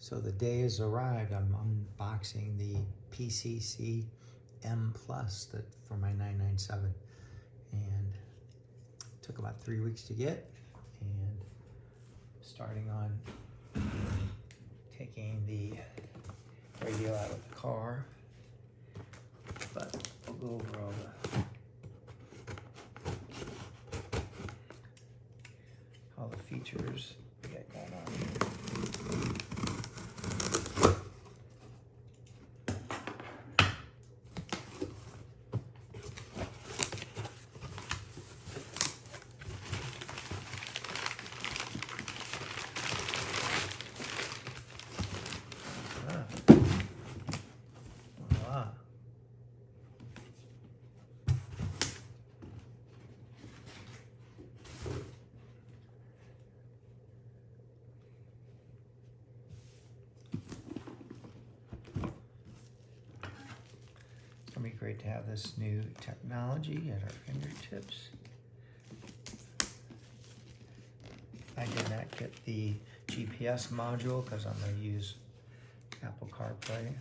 So the day has arrived. I'm unboxing the PCCM Plus for my 997, and it took about 3 weeks to get. And starting on taking the radio out of the car, but we'll go over all the features we got going on here. It's gonna be great to have this new technology at our fingertips. I did not get the GPS module because I'm going to use Apple CarPlay.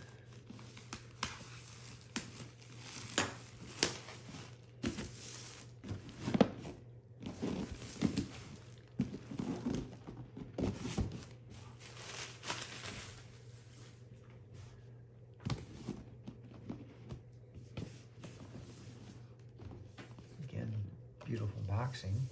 Again, beautiful boxing.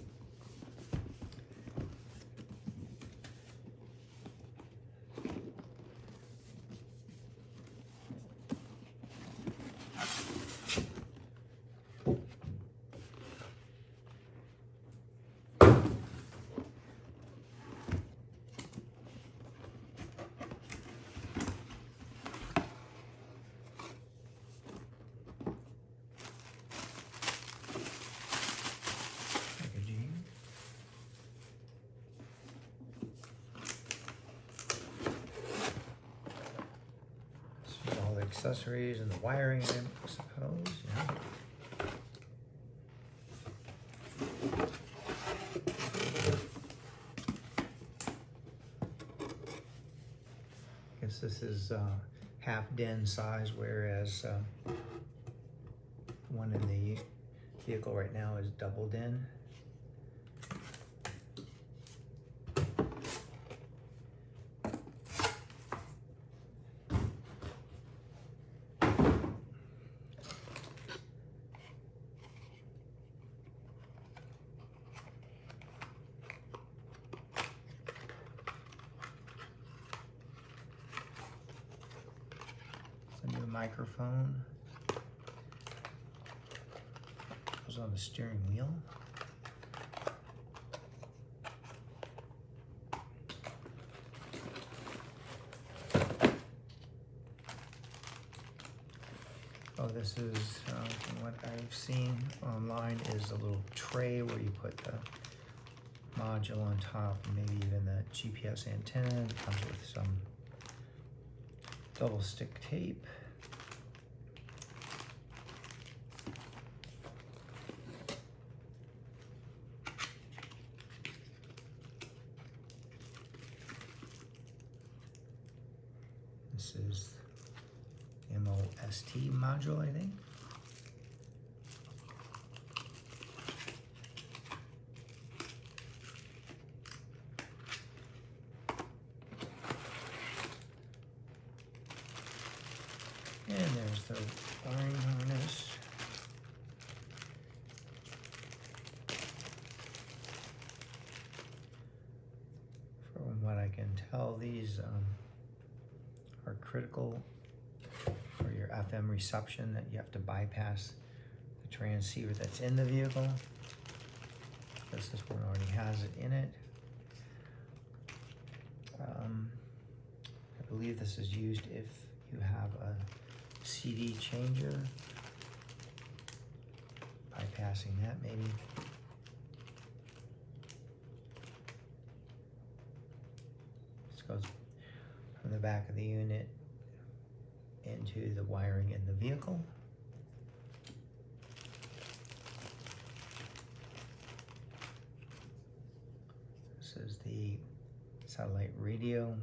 All the accessories and the wiring, I suppose. Yeah. Guess this is half den size, whereas the one in the vehicle right now is double den. A new microphone goes on the steering wheel. Oh, this is, from what I've seen online, is a little tray where you put the module on top, and maybe even the GPS antenna. It comes with some double stick tape. This is MOST module, I think. And there's the wiring harness. From what I can tell, these are critical for your FM reception, that you have to bypass the transceiver that's in the vehicle. This one already has it in it. I believe this is used if you have a CD changer, bypassing that maybe. This goes from the back of the unit into the wiring in the vehicle. This is the satellite radio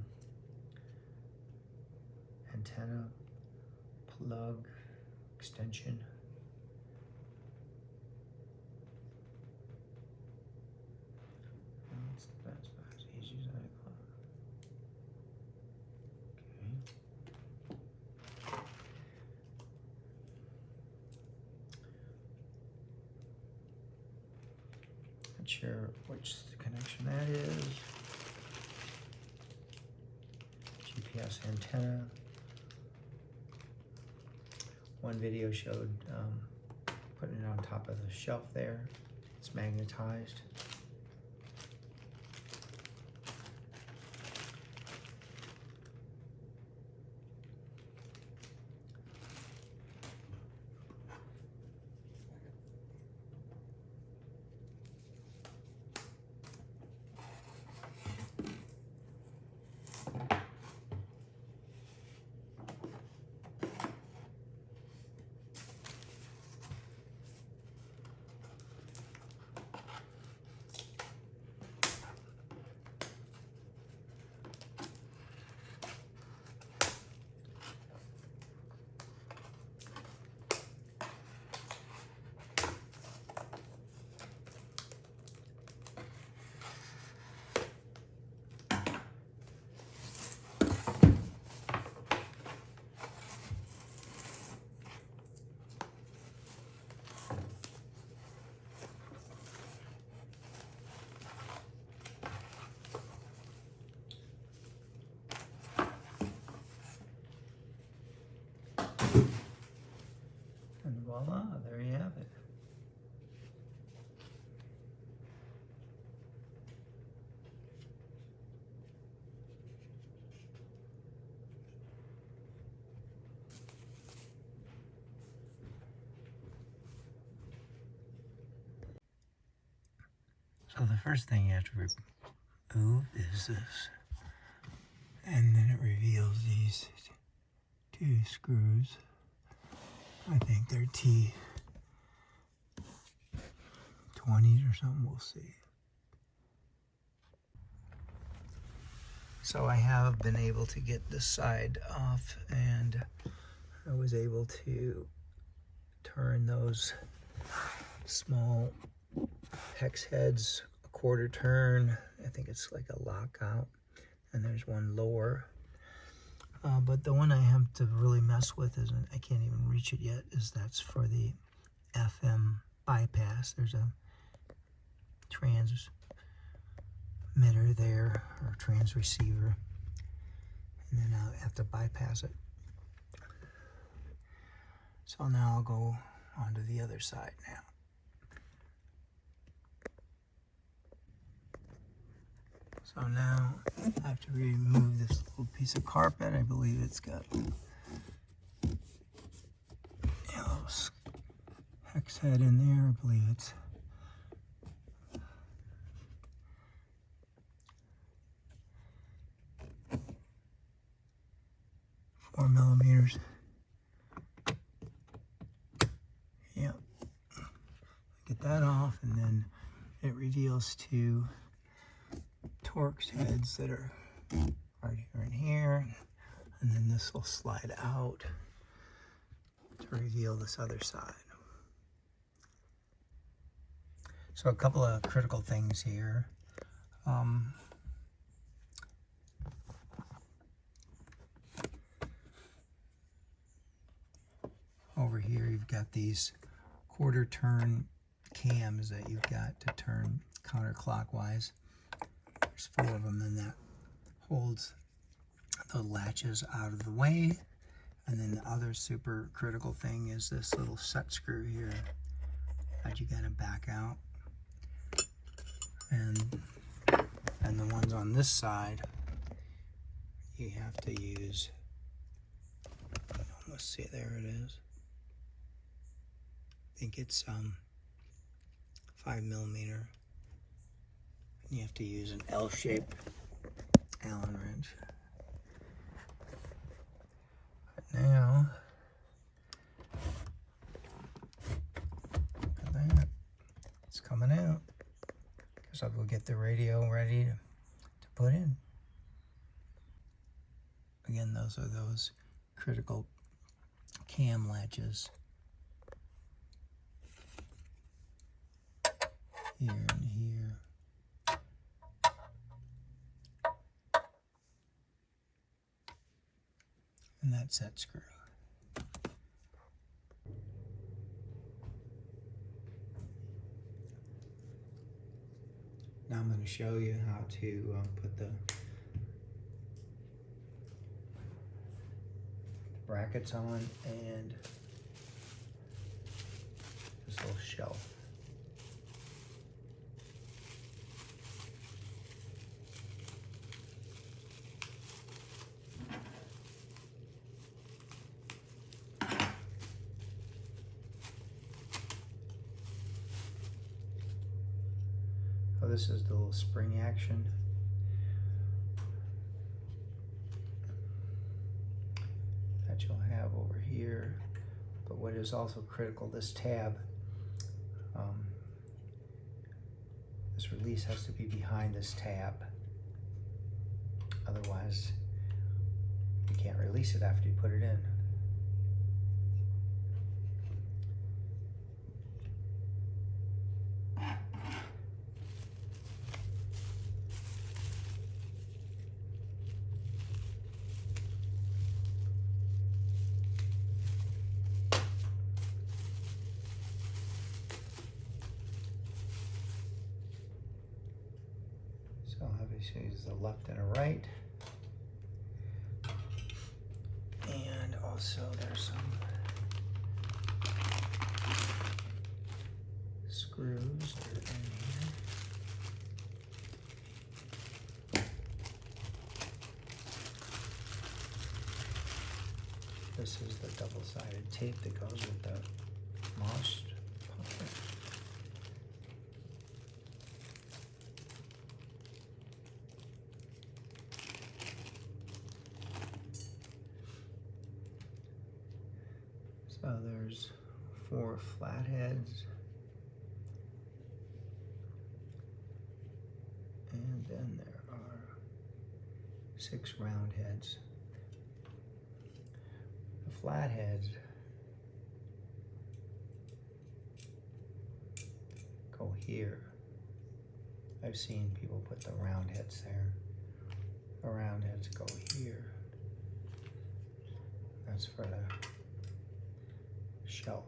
antenna plug extension. That's not as easy as I thought. Okay. Not sure which connection that is. GPS antenna. One video showed putting it on top of the shelf there. It's magnetized. And voila, there you have it. So the first thing you have to remove is this. And then it reveals these two screws. I think they're T20s or something, we'll see. So I have been able to get this side off, and I was able to turn those small hex heads a quarter turn. I think it's like a lockout, and there's one lower. But the one I have to really mess with is, I can't even reach it yet, is that's for the FM bypass. There's a transmitter there, or trans receiver, and then I'll have to bypass it. So now I'll go onto the other side now. So now I have to remove this little piece of carpet. I believe it's got hex head in there. I believe it's four millimeters. Yep. Get that off, and then it reveals two Torx heads that are right here and here, and then this will slide out to reveal this other side. So a couple of critical things here. Over here you've got these quarter turn cams that you've got to turn counterclockwise. There's 4 of them, and that holds the latches out of the way. And then the other super critical thing is this little set screw here that you gotta back out. And the ones on this side, you have to use, let's see, there it is. I think it's 5 millimeter. You have to use an L-shaped Allen wrench. But now, look at that. It's coming out. Guess I'll go get the radio ready to put in. Again, those are those critical cam latches. Here and here. And that's that screw. Now I'm going to show you how to put the brackets on and this little shelf. So this is the little spring action. That you'll have over here. But what is also critical, this tab, this release has to be behind this tab. Otherwise, you can't release it after you put it in. So obviously there's a left and a right. And also there's some screws that are in here. This is the double-sided tape that goes with the moss pocket. So there's 4 flatheads, and then there are 6 round heads. The flatheads go here. I've seen people put the round heads there. The round heads go here. That's for the shelf.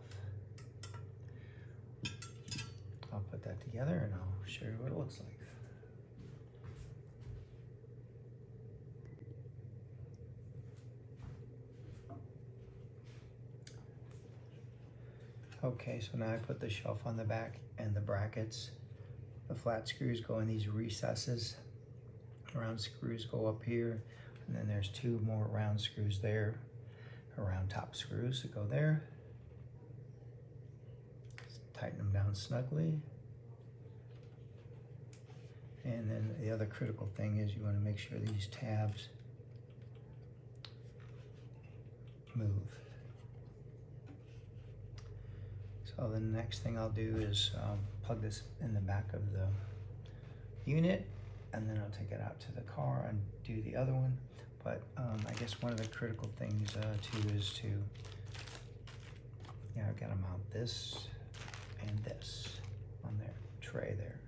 I'll put that together and I'll show you what it looks like. Okay, so now I put the shelf on the back and the brackets. The flat screws go in these recesses. The round screws go up here, and then there's 2 more round screws there. Round top screws that go there. Tighten them down snugly. And then the other critical thing is you want to make sure these tabs move. So the next thing I'll do is plug this in the back of the unit, and then I'll take it out to the car and do the other one. But I guess one of the critical things too is to, I've got to mount this and this on their tray there.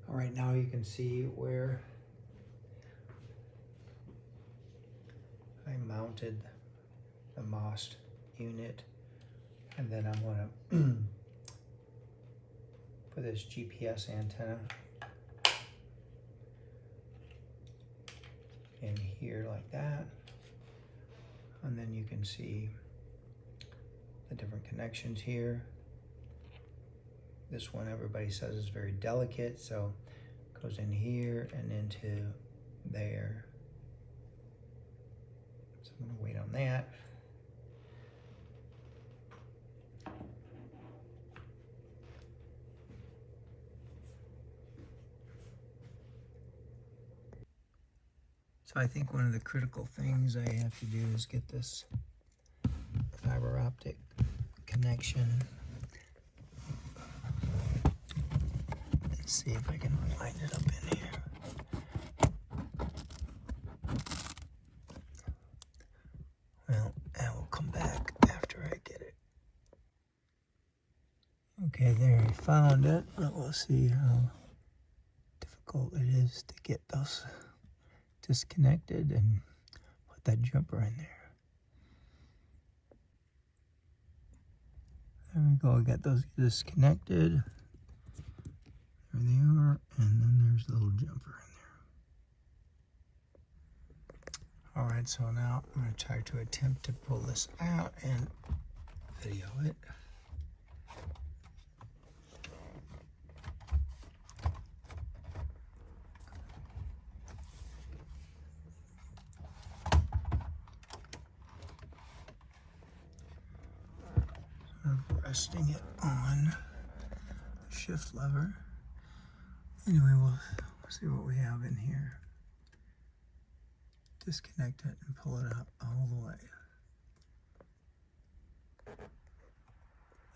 All right, now you can see where I mounted the MOST unit, and then I'm going to put this GPS antenna in here like that, and then you can see the different connections here. This one everybody says is very delicate, so it goes in here and into there. So I'm going to wait on that. So I think one of the critical things I have to do is get this fiber optic connection see if I can line it up in here. Well, I will come back after I get it. Okay, there, I found it. We'll see how difficult it is to get those disconnected and put that jumper in there. There we go, I got those disconnected. There they are, and then there's the little jumper in there. Alright, so now I'm going to try to attempt to pull this out and video it. Resting it on the shift lever. Anyway, we'll see what we have in here. Disconnect it and pull it out all the way.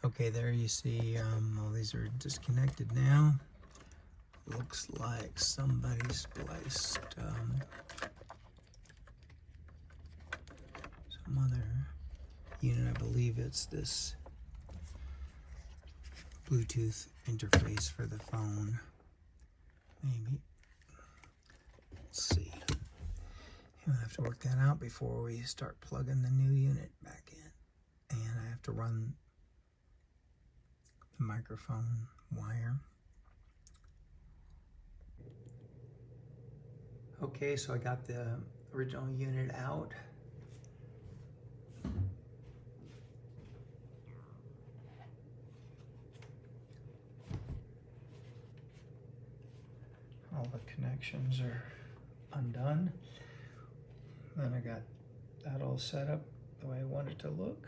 Okay, there you see all these are disconnected now. Looks like somebody spliced some other unit. I believe it's this Bluetooth interface for the phone. Maybe. Let's see. We'll have to work that out before we start plugging the new unit back in. And I have to run the microphone wire. Okay, so I got the original unit out. All the connections are undone. Then I got that all set up the way I want it to look.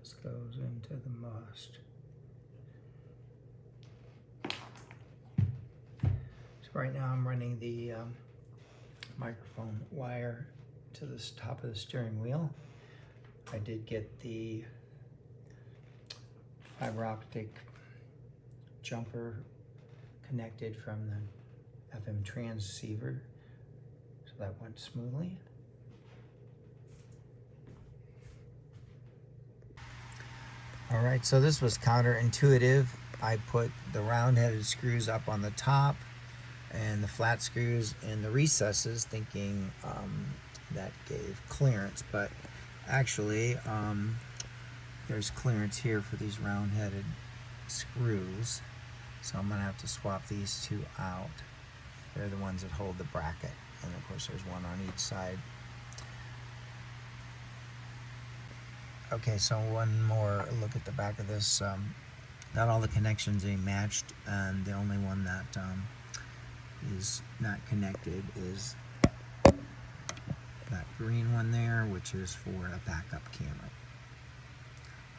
This goes into the must. So right now I'm running the microphone wire to the top of the steering wheel. I did get the fiber optic jumper connected from the FM transceiver, so that went smoothly. All right, so this was counterintuitive. I put the round-headed screws up on the top and the flat screws in the recesses, thinking that gave clearance, but actually there's clearance here for these round-headed screws, so I'm gonna have to swap these two out. They're the ones that hold the bracket, and of course there's one on each side. Okay, so one more look at the back of this. Not all the connections are matched, and the only one that is not connected is that green one there, which is for a backup camera.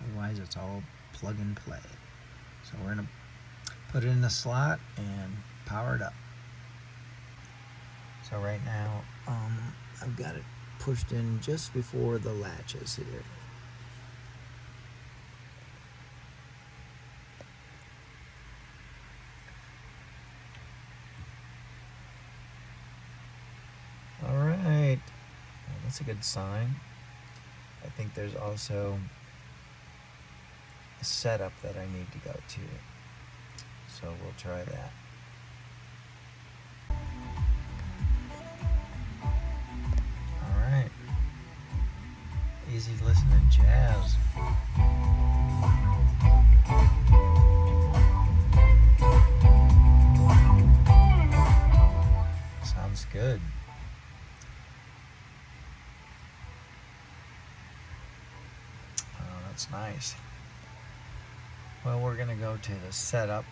Otherwise, it's all plug and play. So we're gonna put it in the slot and power it up. So right now, I've got it pushed in just before the latches here. All right, well, that's a good sign. I think there's also a setup that I need to go to, so we'll try that. All right, easy listening jazz. Sounds good. Oh, that's nice. Well, we're gonna go to the setup.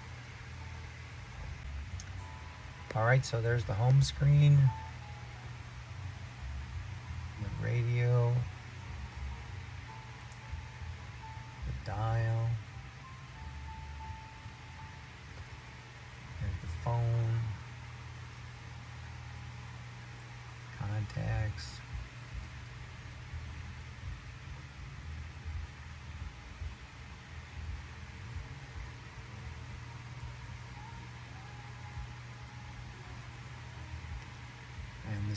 All right, so there's the home screen, the radio, the dial, there's the phone, contacts,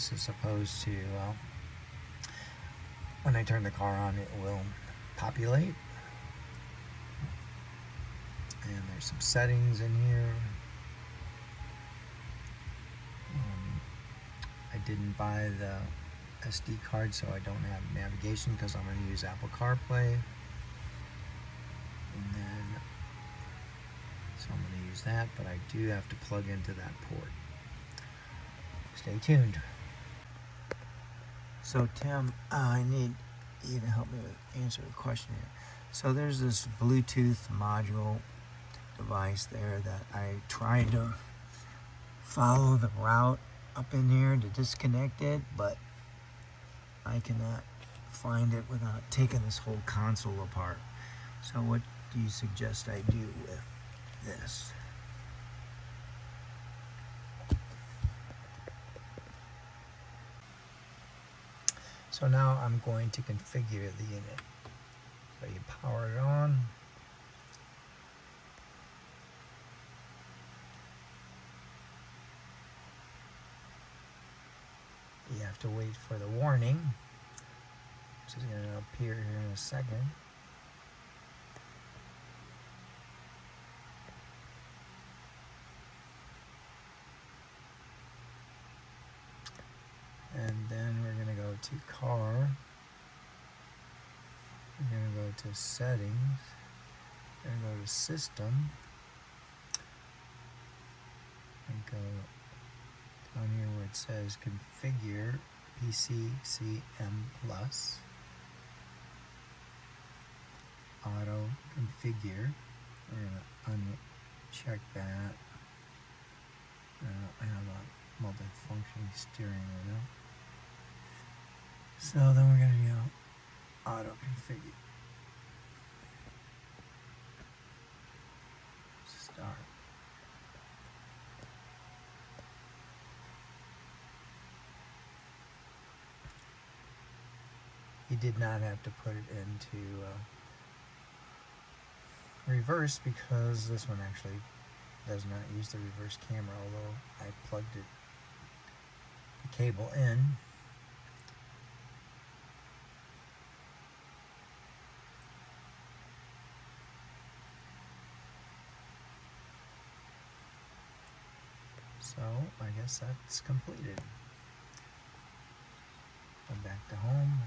this is supposed to, when I turn the car on, it will populate. And there's some settings in here. I didn't buy the SD card, so I don't have navigation because I'm going to use Apple CarPlay. And then, so I'm going to use that, but I do have to plug into that port. Stay tuned. So Tim, I need you to help me answer the question here. So there's this Bluetooth module device there that I tried to follow the route up in here to disconnect it, but I cannot find it without taking this whole console apart. So what do you suggest I do with this? So now I'm going to configure the unit. So you power it on. You have to wait for the warning, which is going to appear here in a second. And then we're going to go to car. We're going to go to settings. We're going to go to system. And go down here where it says configure PCCM Plus. Auto configure. We're going to uncheck that. I have a multifunction steering wheel. So then we're going to do auto configure. Start. You did not have to put it into reverse because this one actually does not use the reverse camera, although I plugged the cable in. So I guess that's completed. Go back to home.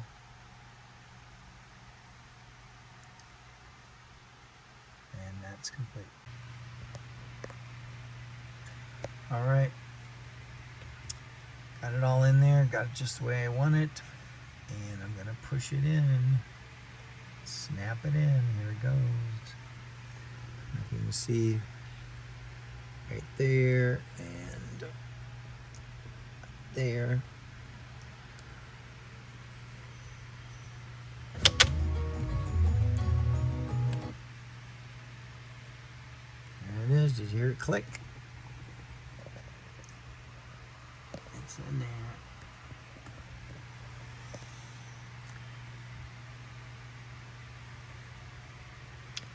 And that's complete. All right. Got it all in there. Got it just the way I want it. And I'm going to push it in. Snap it in. Here it goes. You can see right there and there. There it is. Did you hear it click? It's in there.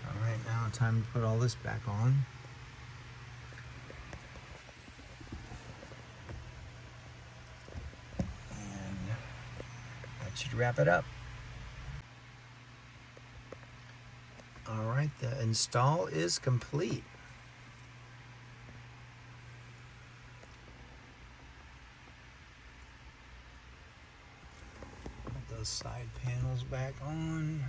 All right, now time to put all this back on. Should wrap it up. All right, the install is complete. Put those side panels back on.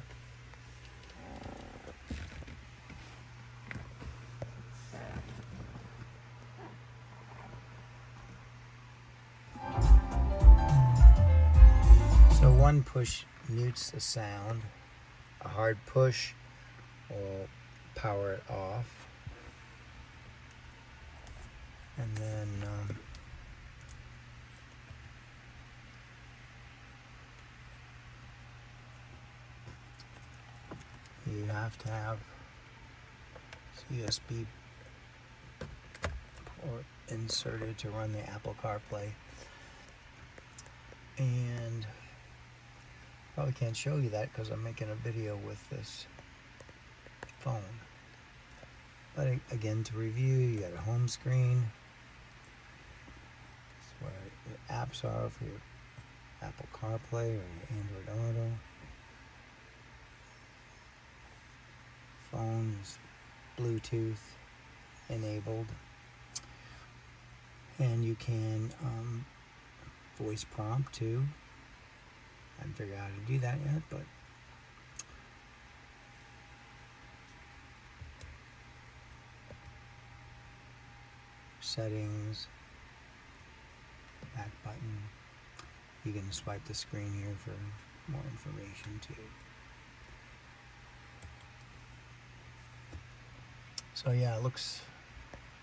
So one push mutes the sound. A hard push will power it off. And then you have to have USB port inserted to run the Apple CarPlay. And probably can't show you that because I'm making a video with this phone. But again, to review, you got a home screen. That's where apps are for your Apple CarPlay or your Android Auto. Phone is Bluetooth enabled, and you can voice prompt too. I haven't figured out how to do that yet, but settings, back button. You can swipe the screen here for more information too. So yeah, it looks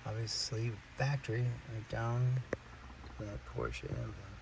obviously factory right down to that Porsche emblem.